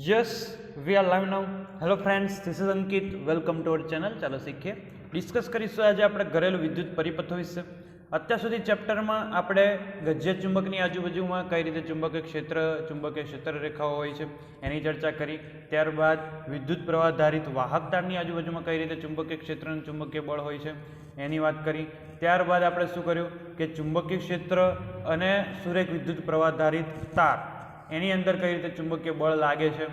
Yes, we are live now. Hello friends, this is Ankit. Welcome to our channel. ચાલો શીખીએ. Discuss કરીશું આજે આપણે ઘરેલું વિદ્યુત પરિપથો વિશે. અત્યાર સુધી ચેપ્ટરમાં આપણે ગજ્ય ચુંબકની આજુબાજુમાં કઈ રીતે ચુંબકીય ક્ષેત્ર રેખાઓ હોય છે એની ચર્ચા કરી. ત્યારબાદ વિદ્યુત પ્રવાહ ધારિત વાહક તારની આજુબાજુમાં કઈ રીતે ચુંબકીય ક્ષેત્ર અને ચુંબકીય બળ હોય છે એની વાત કરી. ત્યારબાદ આપણે શું કર્યું કે ચુંબકીય ક્ષેત્ર અને સુરેખ વિદ્યુત પ્રવાહ ધારિત તાર એની અંદર કઈ રીતે ચુંબકીય બળ લાગે છે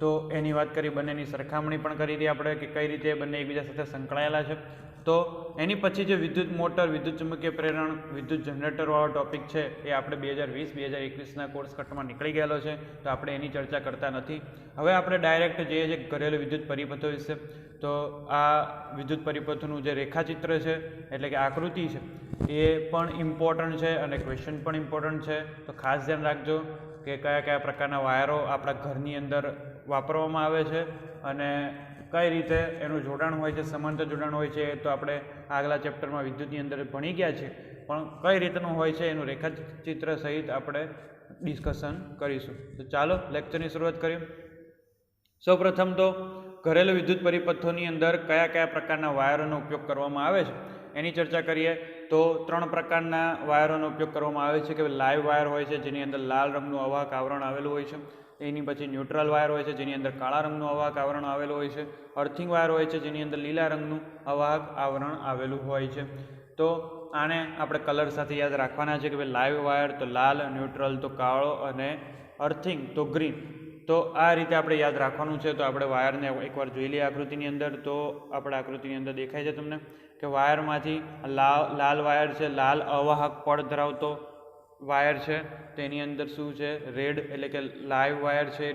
તો એની વાત કરી. બંનેની સરખામણી પણ કરી હતી આપણે કે કઈ રીતે બંને એકબીજા સાથે સંકળાયેલા છે. તો એની પછી જે વિદ્યુત મોટર, વિદ્યુત ચુંબકીય પ્રેરણ, વિદ્યુત જનરેટરવાળો ટોપિક છે એ આપણે 2020-2021ના કોર્સ કટમાં નીકળી ગયેલો છે, તો આપણે એની ચર્ચા કરતા નથી. હવે આપણે ડાયરેક્ટ જઈએ છીએ ઘરેલું વિદ્યુત પરિપથો વિશે. તો આ વિદ્યુત પરિપથોનું જે રેખાચિત્ર છે એટલે કે આકૃતિ છે એ પણ ઇમ્પોર્ટન્ટ છે અને ક્વેશ્ચન પણ ઇમ્પોર્ટન્ટ છે. તો ખાસ ધ્યાન રાખજો કે કયા કયા પ્રકારના વાયરો આપણા ઘરની અંદર વાપરવામાં આવે છે અને કઈ રીતે એનું જોડાણ હોય છે, સમાંતર જોડાણ હોય છે. તો આપણે આગલા ચેપ્ટરમાં વિદ્યુતની અંદર ભણી ગયા છીએ, પણ કઈ રીતનું હોય છે એનું રેખાચિત્ર સહિત આપણે ડિસ્કશન કરીશું. તો ચાલો લેક્ચરની શરૂઆત કરીએ. સૌપ્રથમ તો ઘરેલું વિદ્યુત પરિપથોની અંદર કયા કયા પ્રકારના વાયરોનો ઉપયોગ કરવામાં આવે છે એની ચર્ચા કરીએ. તો 3 પ્રકારના વાયરોનો ઉપયોગ કરવામાં આવે છે કે લાઈવ વાયર હોય છે જેની અંદર લાલ રંગનું અવાહક આવરણ આવેલું હોય છે. એની પછી ન્યુટ્રલ વાયર હોય છે જેની અંદર કાળા રંગનું અવાહક આવરણ આવેલું હોય છે. અર્થિંગ વાયર હોય છે જેની અંદર લીલા રંગનું અવાહક આવરણ આવેલું હોય છે. તો આને આપણે કલર સાથે યાદ રાખવાના છે કે ભાઈ લાઈવ વાયર તો લાલ, ન્યુટ્રલ તો કાળો અને અર્થિંગ તો ગ્રીન. તો આ રીતે આપણે યાદ રાખવાનું છે. તો આપણે વાયરને એકવાર જોઈ લઈએ આકૃતિની અંદર. તો આપણે આકૃતિની અંદર દેખાય છે તમને કે વાયરમાંથી લાલ વાયર છે, લાલ અવાહક પડ ધરાવતો વાયર છે. તો એની અંદર શું છે, રેડ એટલે કે લાઈવ વાયર છે,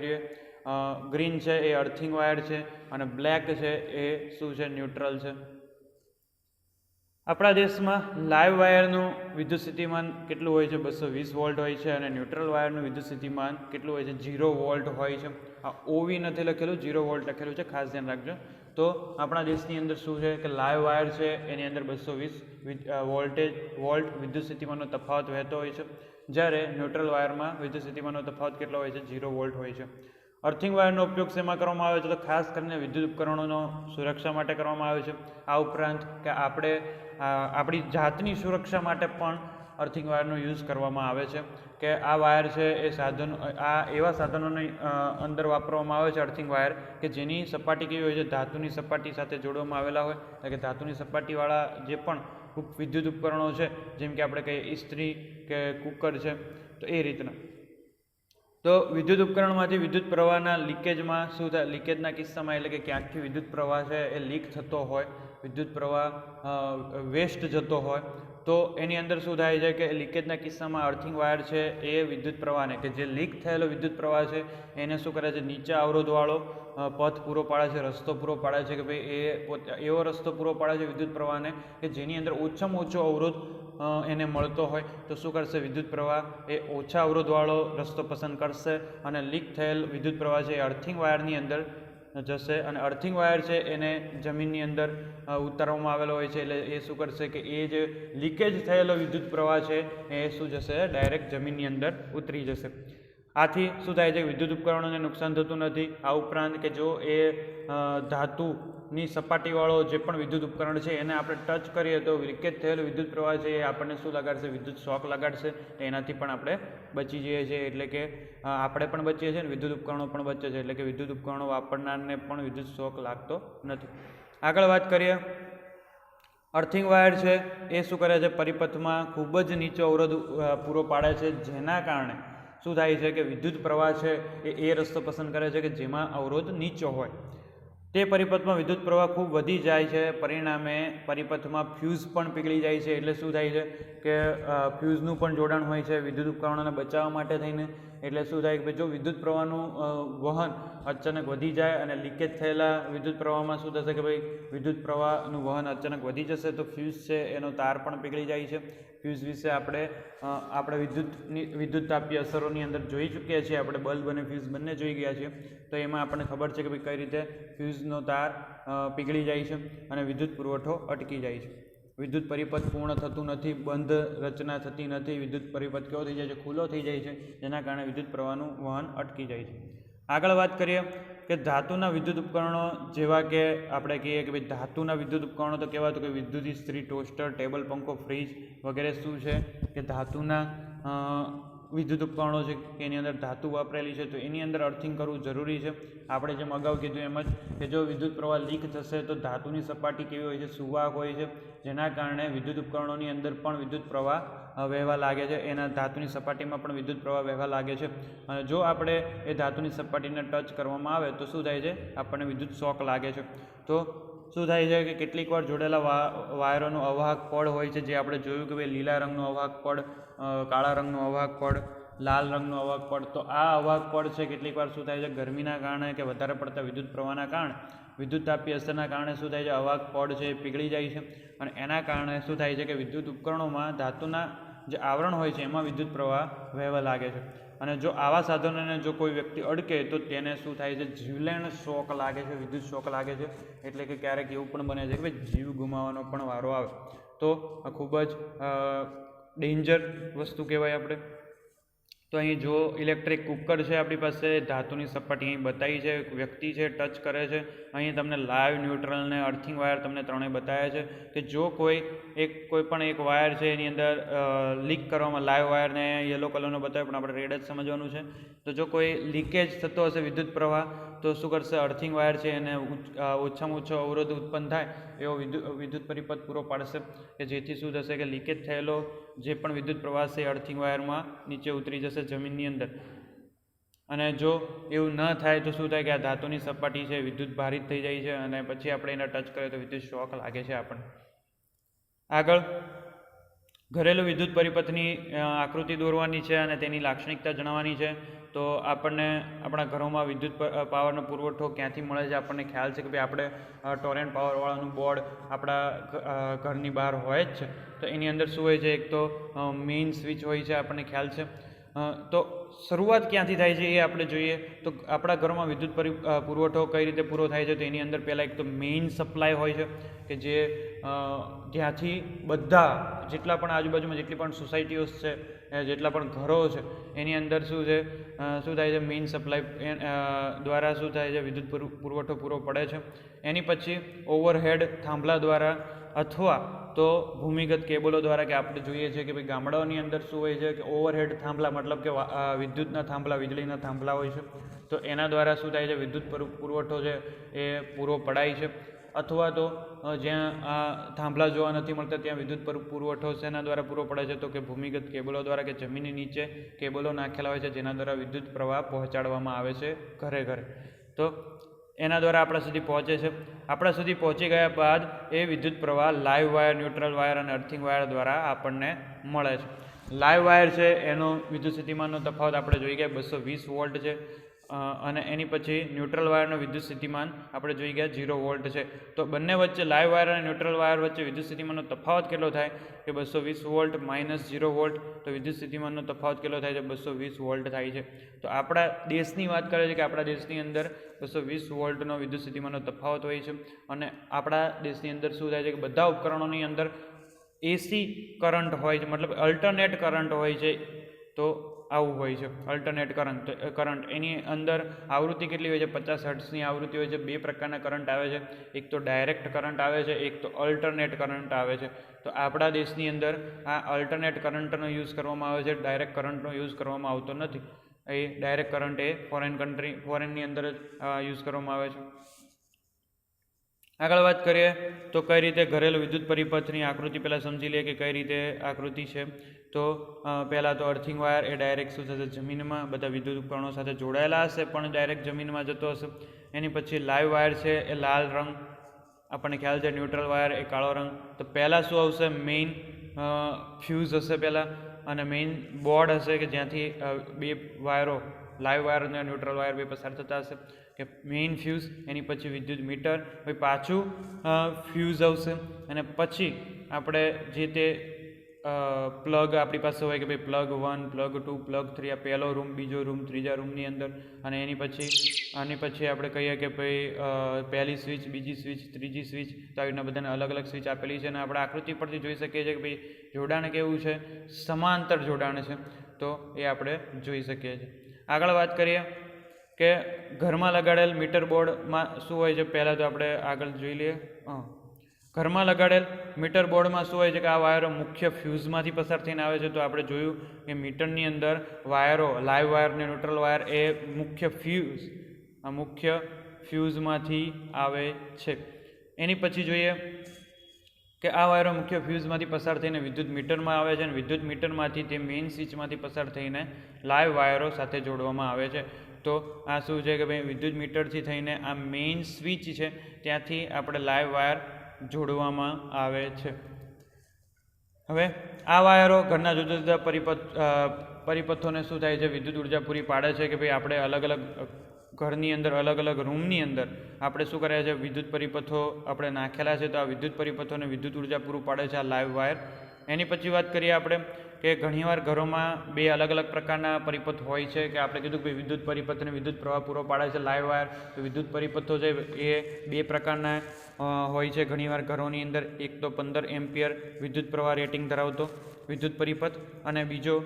ગ્રીન છે એ અર્થિંગ વાયર છે અને બ્લેક છે એ શું છે, ન્યુટ્રલ છે. આપણા દેશમાં લાઈવ વાયરનું વિદ્યુત સ્થિતિમાન કેટલું હોય છે, 220 વોલ્ટ હોય છે અને ન્યુટ્રલ વાયરનું વિદ્યુત સ્થિતિમાન કેટલું હોય છે, 0 વોલ્ટ હોય છે. આ ઓવી નથી લખેલું, 0 વોલ્ટ લખેલું છે, ખાસ ધ્યાન રાખજો. તો આપણા દેશની અંદર શું છે કે લાઈવ વાયર છે એની અંદર 220 વોલ્ટ વિદ્યુત સ્થિતિમાનનો તફાવત વહેતો હોય છે, જ્યારે ન્યુટ્રલ વાયરમાં વિદ્યુત સ્થિતિમાનનો તફાવત કેટલો હોય છે, 0 વોલ્ટ હોય છે. અર્થિંગ વાયરનો ઉપયોગ શેમાં કરવામાં આવે છે તો ખાસ કરીને વિદ્યુત ઉપકરણોનો સુરક્ષા માટે કરવામાં આવે છે. આ ઉપરાંત કે આપણે આપણી જાતની સુરક્ષા માટે પણ અર્થિંગ વાયરનો યુઝ કરવામાં આવે છે. કે આ વાયર છે એ એવા સાધનોની અંદર વાપરવામાં આવે છે અર્થિંગ વાયર કે જેની સપાટી કેવી હોય છે, ધાતુની સપાટી સાથે જોડવામાં આવેલા હોય. એટલે કે ધાતુની સપાટીવાળા જે પણ વિદ્યુત ઉપકરણો છે, જેમ કે આપણે કહીએ ઇસ્ત્રી કે કુકર છે, તો એ રીતના. તો વિદ્યુત ઉપકરણમાંથી વિદ્યુત પ્રવાહના લીકેજમાં શું થાય, લીકેજના કિસ્સામાં એટલે કે ક્યાંકથી વિદ્યુત પ્રવાહ છે એ લીક થતો હોય, વિદ્યુત પ્રવાહ વેસ્ટ જતો હોય, તો એની અંદર શું થાય છે કે લીકેજના કિસ્સામાં અર્થિંગ વાયર છે એ વિદ્યુત પ્રવાહને, કે જે લીક થયેલો વિદ્યુત પ્રવાહ છે એને શું કરે છે, નીચા અવરોધવાળો પથ પૂરો પાડે છે, રસ્તો પૂરો પાડે છે. કે ભાઈ એ એવો રસ્તો પૂરો પાડે છે વિદ્યુત પ્રવાહને કે જેની અંદર ઓછામાં ઓછો અવરોધ એને મળતો હોય. તો શું કરશે, વિદ્યુત પ્રવાહ એ ઓછા અવરોધવાળો રસ્તો પસંદ કરશે અને લીક થયેલ વિદ્યુત પ્રવાહ છે એ અર્થિંગ વાયરની અંદર જશે. અને અર્થિંગ વાયર છે એને જમીનની અંદર ઉતારવામાં આવેલો હોય છે, એટલે એ શું કરશે કે એ જે લીકેજ થયેલો વિદ્યુત પ્રવાહ છે એ શું જશે, ડાયરેક્ટ જમીનની અંદર ઉતરી જશે. આથી શું થાય છે, વિદ્યુત ઉપકરણોને નુકસાન થતું નથી. આ ઉપરાંત કે જો એ ધાતુની સપાટીવાળો જે પણ વિદ્યુત ઉપકરણ છે એને આપણે ટચ કરીએ તો લીકેજ થયેલો વિદ્યુત પ્રવાહ છે એ આપણને શું લગાડશે, વિદ્યુત શોક લગાડશે. એનાથી પણ આપણે બચી જઈએ છીએ. એટલે કે આપણે પણ બચીએ છીએ અને વિદ્યુત ઉપકરણો પણ બચે છે. એટલે કે વિદ્યુત ઉપકરણો વાપરનારને પણ વિદ્યુત શોક લાગતો નથી. આગળ વાત કરીએ. અર્થિંગ વાયર છે એ શું કરે છે, પરિપથમાં ખૂબ જ નીચો અવરોધ પૂરો પાડે છે, જેના કારણે શું થાય છે કે વિદ્યુત પ્રવાહ છે એ રસ્તો પસંદ કરે છે કે જેમાં અવરોધ નીચો હોય. તે પરિપથમાં વિદ્યુત પ્રવાહ ખૂબ વધી જાય છે, પરિણામે પરિપથમાં ફ્યુઝ પણ પીગળી જાય છે. એટલે શું થાય છે કે ફ્યુઝનું પણ જોડાણ હોય છે વિદ્યુત ઉપકરણોને બચાવવા માટે થઈને. એટલે શું થાય કે જો વિદ્યુત પ્રવાહનું વહન અચાનક વધી જાય અને લીકેજ થયેલા વિદ્યુત પ્રવાહમાં શું થશે કે ભાઈ વિદ્યુત પ્રવાહનું વહન અચાનક વધી જશે તો ફ્યુઝ છે એનો તાર પણ પીગળી જાય છે. ફ્યુઝ વિશે આપણે વિદ્યુતતાપીય અસરોની અંદર જોઈ ચૂક્યા છીએ. આપણે બલ્બ અને ફ્યુઝ બંને જોઈ ગયા છીએ. તો એમાં આપણને ખબર છે કે ભાઈ કઈ રીતે ફ્યુઝનો તાર પીગળી જાય છે અને વિદ્યુત પુરવઠો અટકી જાય છે. વિદ્યુત પરિપથ પૂર્ણ થતું નથી, બંધ રચના થતી નથી, વિદ્યુત પરિપથ કેવો થઈ જાય છે, ખુલ્લો થઈ જાય છે, જેના કારણે વિદ્યુત પ્રવાહનું વહન અટકી જાય છે. આગળ વાત કરીએ કે ધાતુના વિદ્યુત ઉપકરણો જેવા કે આપણે કહીએ કે ભાઈ ધાતુના વિદ્યુત ઉપકરણો તો કહેવાતું કે વિદ્યુત ઇસ્ત્રી, ટોસ્ટર, ટેબલ પંખો, ફ્રીજ વગેરે શું છે કે ધાતુના વિદ્યુત ઉપકરણો છે કે એની અંદર ધાતુ વાપરેલી છે, તો એની અંદર અર્થિંગ કરવું જરૂરી છે. આપણે જેમ અગાઉ કીધું એમ જ કે જો વિદ્યુત પ્રવાહ લીક થશે તો ધાતુની સપાટી કેવી હોય છે, સુવાહક હોય છે, જેના કારણે વિદ્યુત ઉપકરણોની અંદર પણ વિદ્યુત પ્રવાહ વહેવા લાગે છે. એના ધાતુની સપાટીમાં પણ વિદ્યુત પ્રવાહ વહેવા લાગે છે. અને જો આપણે એ ધાતુની સપાટીને ટચ કરવામાં આવે તો શું થાય છે, આપણને વિદ્યુત શોક લાગે છે. તો શું થાય છે કે કેટલીક વાર જોડેલા વાયરોનું અવાહક પડ હોય છે, જે આપણે જોયું કે ભાઈ લીલા રંગનું અવાહક પડ, કાળા રંગનું અવાહક પડ, લાલ રંગનું અવાહક પડ. તો આ અવાહક પડ છે કેટલીક વાર શું થાય છે, ગરમીના કારણે કે વધારે પડતા વિદ્યુત પ્રવાહના કારણે, વિદ્યુતતાપી અસરના કારણે શું થાય છે, અવાહક પડ છે એ પીગળી જાય છે. અને એના કારણે શું થાય છે કે વિદ્યુત ઉપકરણોમાં ધાતુના જે આવરણ હોય છે એમાં વિદ્યુત પ્રવાહ વહેવા લાગે છે. અને જો આવા સાધનોને જો કોઈ વ્યક્તિ અડકે તો તેને શું થાય છે, જીવલેણ શોક લાગે છે, વિદ્યુત શોક લાગે છે. એટલે કે ક્યારેક એવું પણ બને છે કે ભાઈ જીવ ગુમાવવાનો પણ વારો આવે. તો આ ખૂબ જ ડેન્જર વસ્તુ કહેવાય આપણે. તો અહીં જો ઇલેક્ટ્રિક કુકર છે આપણી પાસે, ધાતુની સપાટી અહીં બતાવી છે, વ્યક્તિ છે ટચ કરે છે. અહીં તમને લાઈવ, ન્યુટ્રલ ને અર્થિંગ વાયર તમને ત્રણેય બતાવ્યા છે કે જો કોઈ પણ એક વાયર છે એની અંદર લીક કરવામાં, લાઈવ વાયરને યલો કલરનો બતાવ્યો પણ આપણે રેડ જ સમજવાનું છે. તો જો કોઈ લીકેજ થતો હશે વિદ્યુત પ્રવાહ તો શું કરશે, અર્થિંગ વાયર છે એને ઓછામાં ઓછો અવરોધ ઉત્પન્ન થાય એવો વિદ્યુત પરિપથ પૂરો પાડશે કે જેથી શું થશે કે લીકેજ થયેલો જે પણ વિદ્યુત પ્રવાહ છે અર્થિંગ વાયરમાં નીચે ઉતરી જશે જમીનની અંદર. અને જો એવું ન થાય તો શું થાય કે આ ધાતુની સપાટી છે વિદ્યુત ભારિત થઈ જાય છે અને પછી આપણે એને ટચ કરીએ તો વિદ્યુત શોક લાગે છે આપણને. આગળ ઘરેલું વિદ્યુત પરિપથની આકૃતિ દોરવાની છે અને તેની લાક્ષણિકતા જણાવવાની છે. તો આપણને આપણા ઘરોમાં વિદ્યુત પાવરનો પુરવઠો ક્યાંથી મળે છે આપણને ખ્યાલ છે કે ભાઈ આપણે ટોરેન્ટ પાવરવાળાનું બોર્ડ આપણા ઘરની બહાર હોય જ છે. તો એની અંદર શું હોય છે, એક તો મેઇન સ્વિચ હોય છે, આપણને ખ્યાલ છે. તો શરૂઆત ક્યાંથી થાય છે એ આપણે જોઈએ તો આપણા ઘરોમાં વિદ્યુત પુરવઠો કઈ રીતે પૂરો થાય છે. તો એની અંદર પહેલાં એક તો મેઇન સપ્લાય હોય છે કે જે જ્યાંથી બધા જેટલા પણ આજુબાજુમાં જેટલી પણ સોસાયટીઓ છે, જેટલા પણ ઘરો છે એની અંદર શું થાય છે મેઇન સપ્લાય દ્વારા શું થાય છે વિદ્યુત પુરવઠો પૂરો પડે છે. એની પછી ઓવરહેડ થાંભલા દ્વારા અથવા તો ભૂમિગત કેબલો દ્વારા, કે આપણે જોઈએ છીએ કે ભાઈ ગામડાઓની અંદર શું હોય છે કે ઓવરહેડ થાંભલા મતલબ કે વિદ્યુતના થાંભલા, વીજળીના થાંભલા હોય છે. તો એના દ્વારા શું થાય છે વિદ્યુત પુરવઠો છે એ પૂરો પડાય છે. અથવા તો જ્યાં થાંભલા જોવા નથી મળતા ત્યાં વિદ્યુત પુરવઠો શેના દ્વારા પૂરો પડે છે તો કે ભૂમિગત કેબલો દ્વારા, કે જમીનની નીચે કેબલો નાખેલા હોય છે જેના દ્વારા વિદ્યુત પ્રવાહ પહોંચાડવામાં આવે છે ઘરે ઘરે. તો એના દ્વારા આપણા સુધી પહોંચે છે. આપણા સુધી પહોંચી ગયા બાદ એ વિદ્યુત પ્રવાહ લાઈવ વાયર, ન્યુટ્રલ વાયર અને અર્થિંગ વાયર દ્વારા આપણને મળે છે. લાઈવ વાયર છે એનો વિદ્યુત સ્થિતિમાનનો તફાવત આપણે જોઈ ગયા 220 વોલ્ટ છે. અને એની પછી ન્યુટ્રલ વાયરનો વિદ્યુત સ્થિતિમાન આપણે જોઈ ગયા 0 વોલ્ટ છે. તો બંને વચ્ચે લાઈવ વાયર અને ન્યુટ્રલ વાયર વચ્ચે વિદ્યુત સ્થિતિમાનનો તફાવત કેટલો થાય કે 220 વોલ્ટ માઇનસ 0 વોલ્ટ. તો વિદ્યુત સ્થિતિમાનનો તફાવત કેટલો થાય છે 220 વોલ્ટ થાય છે. તો આપણા દેશની વાત કરે છે કે આપણા દેશની અંદર 220 વોલ્ટનો વિદ્યુત સ્થિતિમાનનો તફાવત હોય છે. અને આપણા દેશની અંદર શું થાય છે કે બધા ઉપકરણોની અંદર એસી કરંટ હોય છે, મતલબ અલ્ટરનેટ કરંટ હોય છે. તો આવું હોય છે અલ્ટરનેટ કરંટ. એની અંદર આવૃત્તિ કેટલી હોય છે 50 હર્ટ્ઝની આવૃત્તિ હોય છે. બે પ્રકારના કરંટ આવે છે, એક તો ડાયરેક્ટ કરંટ આવે છે, એક તો અલ્ટરનેટ કરંટ આવે છે. તો આપણા દેશની અંદર આ અલ્ટરનેટ કરંટનો યુઝ કરવામાં આવે છે, ડાયરેક્ટ કરંટનો યુઝ કરવામાં આવતો નથી. એ ડાયરેક્ટ કરંટ એ ફોરેનની અંદર જ યુઝ કરવામાં આવે છે. આગળ વાત કરીએ તો કઈ રીતે ઘરેલું વિદ્યુત પરિપથની આકૃતિ પહેલાં સમજી લઈએ કે કઈ રીતે આકૃતિ છે. તો પહેલાં તો અર્થિંગ વાયર એ ડાયરેક્ટ શું થશે જમીનમાં બધા વિદ્યુત ઉપકરણો સાથે જોડાયેલા હશે પણ ડાયરેક્ટ જમીનમાં જતો હશે. એની પછી લાઈવ વાયર છે એ લાલ રંગ આપણને ખ્યાલ છે, ન્યુટ્રલ વાયર એ કાળો રંગ. તો પહેલાં શું આવશે મેઇન ફ્યુઝ હશે પહેલાં, અને મેઇન બોર્ડ હશે કે જ્યાંથી બે વાયરો લાઈવ વાયર અને ન્યુટ્રલ વાયર બે પસાર થતા હશે કે મેઇન ફ્યુઝ. એની પછી વિદ્યુત મીટર, પછી પાછું ફ્યુઝ આવશે અને પછી આપણે જે તે પ્લગ આપણી પાસે હોય કે ભાઈ પ્લગ 1, પ્લગ 2, પ્લગ 3, આ પહેલો રૂમ, બીજો રૂમ, ત્રીજા રૂમની અંદર. અને આની પછી આપણે કહીએ કે ભાઈ પહેલી સ્વિચ, બીજી સ્વિચ, ત્રીજી સ્વિચ. તો આવી રીતના બધાને અલગ અલગ સ્વિચ આપેલી છે અને આપણે આકૃતિ પરથી જોઈ શકીએ છીએ કે ભાઈ જોડાણ કેવું છે, સમાંતર જોડાણ છે. તો એ આપણે જોઈ શકીએ છીએ. આગળ વાત કરીએ કે ઘરમાં લગાડેલ મીટર બોર્ડમાં શું હોય છે, પહેલાં તો આપણે આગળ જોઈ લઈએ. ઘરમાં લગાડેલ મીટર બોર્ડમાં શું હોય છે કે આ વાયરો મુખ્ય ફ્યુઝમાંથી પસાર થઈને આવે છે. તો આપણે જોયું કે મીટરની અંદર વાયરો, લાઈવ વાયર અને ન્યુટ્રલ વાયર એ મુખ્ય ફ્યુઝમાંથી આવે છે. એની પછી જોઈએ કે આ વાયરો મુખ્ય ફ્યુઝમાંથી પસાર થઈને વિદ્યુત મીટરમાં આવે છે અને વિદ્યુત મીટરમાંથી તે મેઇન સ્વિચમાંથી પસાર થઈને લાઈવ વાયરો સાથે જોડવામાં આવે છે. તો આ શું છે કે ભાઈ વિદ્યુત મીટરથી થઈને આ મેઇન સ્વિચ છે ત્યાંથી આપણે લાઈવ વાયર જોડવામાં આવે છે. હવે આ વાયરો ઘરના જુદા જુદા પરિપથોને શું થાય છે, વિદ્યુત ઉર્જા પૂરી પાડે છે કે ભાઈ આપણે અલગ અલગ ઘરની અંદર, અલગ અલગ રૂમની અંદર આપણે શું કર્યા છે, વિદ્યુત પરિપથો આપણે નાખેલા છે. તો આ વિદ્યુત પરિપથોને વિદ્યુત ઉર્જા પૂરું પાડે છે આ લાઈવ વાયર. એની પછી વાત કરીએ આપણે કે ઘણીવાર ઘરોમાં બે અલગ અલગ પ્રકારના પરિપથ હોય છે કે આપણે કીધું કે વિદ્યુત પરિપથને વિદ્યુત પ્રવાહ પૂરો પાડે છે લાઈવ વાયર. તો વિદ્યુત પરિપથો છે એ બે પ્રકારના હોય છે ઘણીવાર ઘરોની અંદર. એક તો 15 એમ્પિયર વિદ્યુત પ્રવાહ રેટિંગ ધરાવતો વિદ્યુત પરિપથ અને બીજો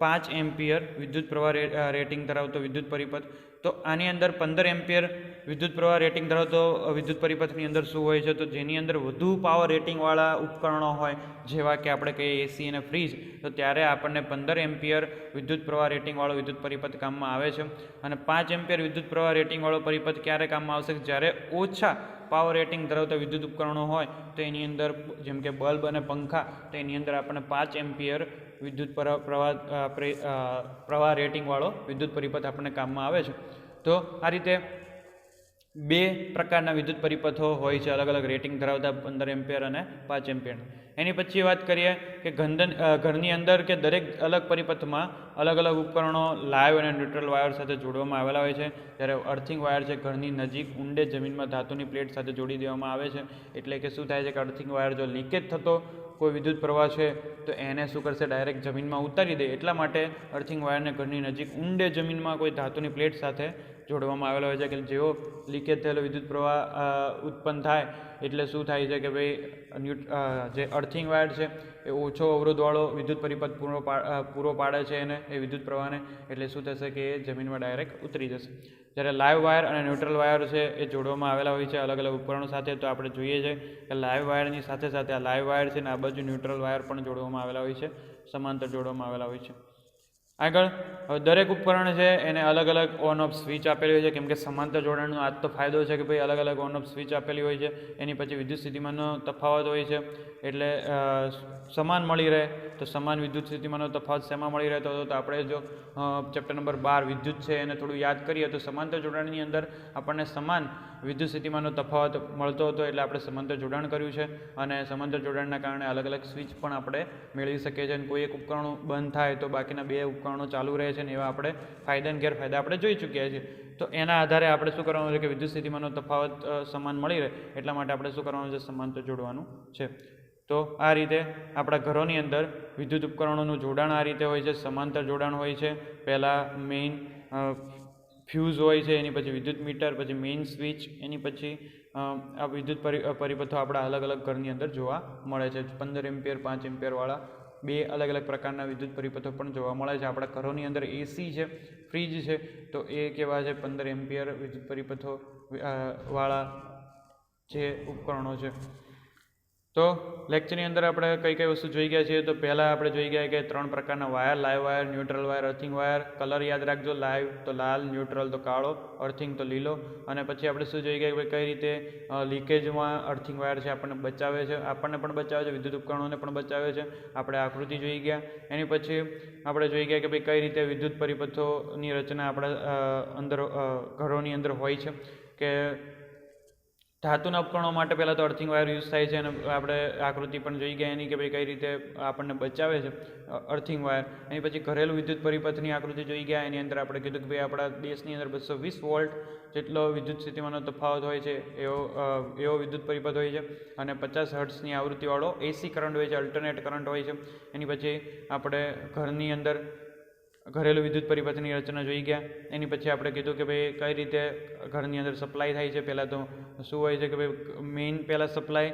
5 એમ્પિયર વિદ્યુત પ્રવાહ રેટિંગ ધરાવતો વિદ્યુત પરિપથ. તો આની અંદર 15 એમ્પિયર વિદ્યુત પ્રવાહ રેટિંગ ધરાવતો વિદ્યુત પરિપથની અંદર શું હોય છે, તો જેની અંદર વધુ પાવર રેટિંગવાળા ઉપકરણો હોય જેવા કે આપણે કહીએ એસી અને ફ્રીજ, તો ત્યારે આપણને 15 એમ્પિયર વિદ્યુત પ્રવાહ રેટિંગવાળો વિદ્યુત પરિપથ કામમાં આવે છે. અને 5 એમ્પિયર વિદ્યુત પ્રવાહ રેટિંગવાળો પરિપથ ક્યારે કામમાં આવશે, જ્યારે ઓછા પાવર રેટિંગ ધરાવતા વિદ્યુત ઉપકરણો હોય તો એની અંદર, જેમ કે બલ્બ અને પંખા, તો એની અંદર આપણને 5 એમ્પિયર વિદ્યુત પ્રવાહ રેટિંગવાળો વિદ્યુત પરિપથ આપણને કામમાં આવે છે. તો આ રીતે બે પ્રકારના વિદ્યુત પરિપથો હોય છે અલગ અલગ રેટિંગ ધરાવતા 15 એમ્પિયર અને 5 એમ્પિયર. એની પછી વાત કરીએ કે ઘરની અંદર કે દરેક અલગ પરિપથમાં અલગ અલગ ઉપકરણો લાઈવ અને ન્યુટ્રલ વાયર સાથે જોડવામાં આવેલા હોય છે. જ્યારે અર્થિંગ વાયર છે ઘરની નજીક ઊંડે જમીનમાં ધાતુની પ્લેટ સાથે જોડી દેવામાં આવે છે. એટલે કે શું થાય છે કે અર્થિંગ વાયર જો લીકેજ થતો કોઈ વિદ્યુત પ્રવાહ છે તો એને શું કરશે, ડાયરેક્ટ જમીનમાં ઉતારી દે. એટલા માટે અર્થિંગ વાયરને ઘરની નજીક ઊંડે જમીનમાં કોઈ ધાતુની પ્લેટ સાથે જોડવામાં આવેલો હોય છે કે જેવો લીકેજ થયેલો વિદ્યુત પ્રવાહ ઉત્પન્ન થાય એટલે શું થાય છે કે ભાઈ જે અર્થિંગ વાયર છે એ ઓછો અવરોધવાળો વિદ્યુત પરિપથ પૂરો પાડે છે એને એ વિદ્યુત પ્રવાહને. એટલે શું થશે કે એ જમીનમાં ડાયરેક્ટ ઉતરી જશે. જ્યારે લાઈવ વાયર અને ન્યુટ્રલ વાયર છે એ જોડવામાં આવેલા હોય છે અલગ અલગ ઉપકરણો સાથે. તો આપણે જોઈએ છે કે લાઈવ વાયરની સાથે સાથે આ લાઈવ વાયર છે ને આ બાજુ ન્યુટ્રલ વાયર પણ જોડવામાં આવેલા હોય છે, સમાંતર જોડવામાં આવેલા હોય છે. આગળ દરેક ઉપકરણ છે એને અલગ અલગ ઓન ઓફ સ્વિચ આપેલી હોય છે, કેમ કે સમાંતર જોડાણનો આ તો ફાયદો છે કે ભાઈ અલગ અલગ ઓન ઓફ સ્વિચ આપેલી હોય છે. એની પછી વિદ્યુત સ્થિતિમાનનો તફાવત હોય છે એટલે સમાન મળી રહે. તો સમાન વિદ્યુત સ્થિતિમાનનો તફાવત શેમાં મળી રહેતો હતો, તો આપણે જો ચેપ્ટર નંબર 12 વિદ્યુત છે એને થોડું યાદ કરીએ તો સમાંતર જોડાણની અંદર આપણને સમાન વિદ્યુત સ્થિતિમાનનો તફાવત મળતો હતો. એટલે આપણે સમાંતર જોડાણ કર્યું છે અને સમાંતર જોડાણના કારણે અલગ અલગ સ્વિચ પણ આપણે મેળવી શકીએ છીએ. અને કોઈ એક ઉપકરણ બંધ થાય તો બાકીના બે ઉપકરણો ચાલુ રહે છે ને એવા આપણે ફાયદા અને ગેરફાયદા આપણે જોઈ ચૂક્યા છીએ. તો એના આધારે આપણે શું કરવાનું છે કે વિદ્યુત સ્થિતિમાનનો તફાવત સમાન મળી રહે એટલા માટે આપણે શું કરવાનું છે, સમાંતર જોડવાનું છે. તો આ રીતે આપણા ઘરોની અંદર વિદ્યુત ઉપકરણોનું જોડાણ આ રીતે હોય છે, સમાંતર જોડાણ હોય છે. પહેલાં મેઇન ફ્યુઝ હોય છે, એની પછી વિદ્યુત મીટર, પછી મેઇન સ્વિચ, એની પછી આ વિદ્યુત પરિપથો આપણા અલગ અલગ ઘરની અંદર જોવા મળે છે. 15 એમ્પિયર 5 એમ્પિયરવાળા બે અલગ અલગ પ્રકારના વિદ્યુત પરિપથો પણ જોવા મળે છે. આપણા ઘરોની અંદર એસી છે, ફ્રીજ છે, તો એ કેવા છે 15 એમ્પિયર વિદ્યુત પરિપથો વાળા જે ઉપકરણો છે. તો લેક્ચરની અંદર આપણે કઈ કઈ વસ્તુ જોઈ ગયા છીએ, તો પહેલાં આપણે જોઈ ગયા કે 3 પ્રકારના wire, live wire, neutral wire, earthing wire. Colour યાદ રાખજો, લાઈવ તો લાલ, ન્યુટ્રલ તો કાળો, અર્થિંગ તો લીલો. અને પછી આપણે શું જોઈ ગયા કે કઈ રીતે લીકેજમાં અર્થિંગ વાયર છે આપણને બચાવે છે, આપણને પણ બચાવે છે, વિદ્યુત ઉપકરણોને પણ બચાવે છે. આપણે આકૃતિ જોઈ ગયા. એની પછી આપણે જોઈ ગયા કે ભાઈ કઈ રીતે વિદ્યુત પરિપથોની રચના આપણા અંદર ઘરોની અંદર હોય છે. કે ધાતુના ઉપકરણો માટે પહેલાં તો અર્થિંગ વાયર યુઝ થાય છે અને આપણે આકૃતિ પણ જોઈ ગયા એની કે ભાઈ કઈ રીતે આપણને બચાવે છે અર્થિંગ વાયર. એની પછી ઘરેલું વિદ્યુત પરિપથની આકૃતિ જોઈ ગયા. એની અંદર આપણે કીધું કે ભાઈ આપણા દેશની અંદર 220 વોલ્ટ જેટલો વિદ્યુત સ્થિતિમાનનો તફાવત હોય છે એવો વિદ્યુત પરિપથ હોય છે અને 50 હર્ટ્ઝની આવૃત્તિવાળો એસી કરંટ હોય છે, અલ્ટરનેટ કરંટ હોય છે. એની પછી આપણે ઘરની અંદર ઘરેલું વિદ્યુત પરિપથની રચના જોઈ ગયા. એની પછી આપણે કીધું કે ભાઈ કઈ રીતે ઘરની અંદર સપ્લાય થાય છે. પહેલાં તો શું હોય છે કે ભાઈ મેઇન પહેલાં સપ્લાય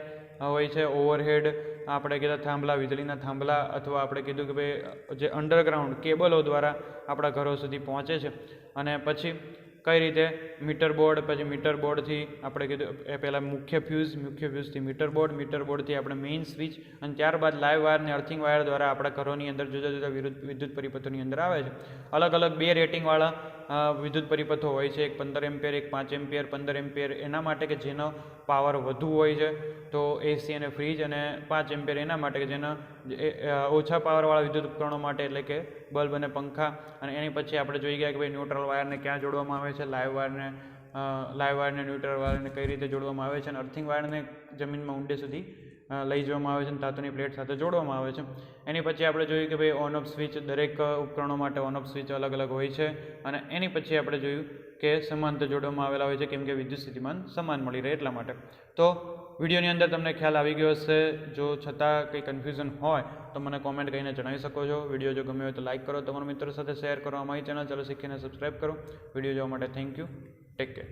હોય છે ઓવરહેડ, આપણે કીધા થાંભલા, વીજળીના થાંભલા, અથવા આપણે કીધું કે ભાઈ જે અંડરગ્રાઉન્ડ કેબલો દ્વારા આપણા ઘરો સુધી પહોંચે છે. અને પછી કઈ રીતે મીટર બોર્ડ, પછી મીટર બોર્ડથી આપણે કીધું એ પહેલાં મુખ્ય ફ્યુઝથી મીટર બોર્ડથી આપણે મેઇન સ્વિચ, અને ત્યારબાદ લાઈવ વાયર અને અર્થિંગ વાયર દ્વારા આપણા ઘરોની અંદર જુદા જુદા વિદ્યુત પરિપથોની અંદર આવે છે. અલગ અલગ 2 રેટિંગવાળા વિદ્યુત પરિપથો હોય છે, એક 15 એમ્પિયર, એક 5 એમ્પિયર. 15 એમ્પિયર એના માટે કે જેનો પાવર વધુ હોય છે, તો એસી અને ફ્રીજ, અને 5 એમ્પિયર એના માટે કે જેના ઓછા પાવરવાળા વિદ્યુત ઉપકરણો માટે, એટલે કે બલ્બ અને પંખા. અને એની પછી આપણે જોઈ ગયા કે ભાઈ ન્યુટ્રલ વાયરને ક્યાં જોડવામાં આવે છે, લાઈવ વાયરને ન્યુટ્રલ વાયરને કઈ રીતે જોડવામાં આવે છે, અને અર્થિંગ વાયરને જમીનમાં ઊંડે સુધી લઈ જવામાં આવે છે અને ધાતુની પ્લેટ સાથે જોડવામાં આવે છે. એની પછી આપણે જોયું કે ભાઈ ઓન ઓફ સ્વિચ, દરેક ઉપકરણો માટે ઓન ઓફ સ્વિચ અલગ અલગ હોય છે. અને એની પછી આપણે જોયું કે સમાંતર જોડવામાં આવેલા હોય છે, કેમ કે વિદ્યુત સ્થિતિમાન સમાન મળી રહે એટલા માટે. તો વિડીયોની અંદર તમને ખ્યાલ આવી ગયો હશે. જો છતાં કંઈ કન્ફ્યુઝન હોય તો મને કોમેન્ટ કરીને જણાવી શકો છો. વિડીયો જો ગમ્યો હોય તો લાઇક કરો, તમારા મિત્રો સાથે શેર કરો, અમારી ચેનલ ચાલો શીખીને સબસ્ક્રાઈબ કરો. વિડીયો જોવા માટે થેન્ક યુ. Take care.